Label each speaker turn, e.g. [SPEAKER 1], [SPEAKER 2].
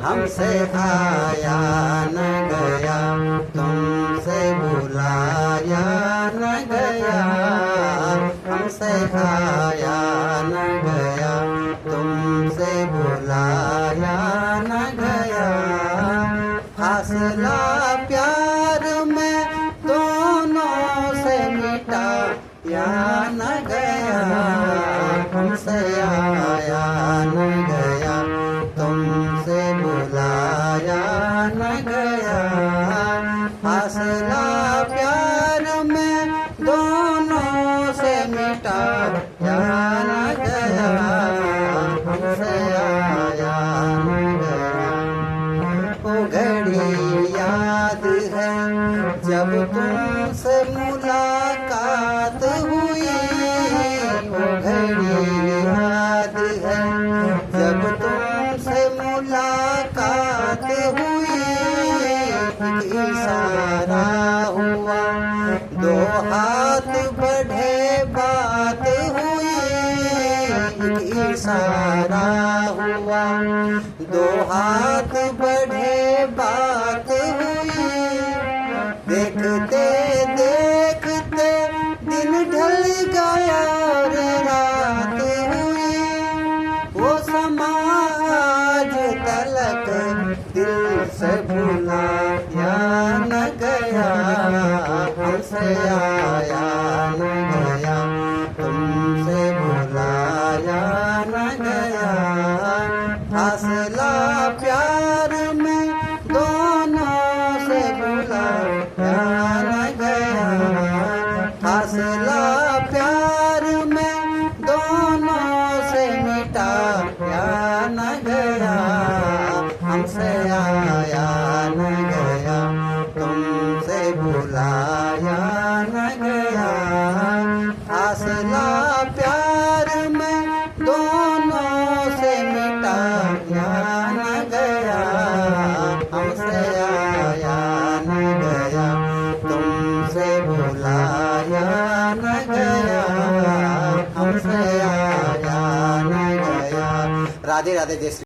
[SPEAKER 1] हमसे आया न गया, तुमसे बुलाया न गया। हमसे आया न गया, तुमसे बुलाया न गया। फासला प्यार में दोनों से मिटा या न गया। हमसे आया न गया, तुमसे बुलाया न गया। फासला प्यार में दोनों से मिटा या न गया। हमसे आया न गया। वो घड़ी याद है जब तुमसे मुलाकात हुई। वो घड़ी याद है जब तुमसे मुलाकात हुई। एक इशारा हुआ, दो हाथ बढ़े, बात हुई। एक इशारा हुआ, दो हाथ बढ़े, बात हुई। देखते देखते दिन ढल गया और रात हुई। वो समाज तलक दिल से भूला या न गया। हमसे आया न गया, तुमसे बुलाया न गया। फासला प्यार में दोनों से बुलाया न गया। फासला प्यार में दोनों से मिटा या न गया। हमसे आया न गया, तुमसे बुलाया न गया। फासला प्यार में दोनों से मिटा या न गया। हमसे आया न गया, तुमसे बुलाया न गया। हमसे आया न गया। राधे राधे जय श्री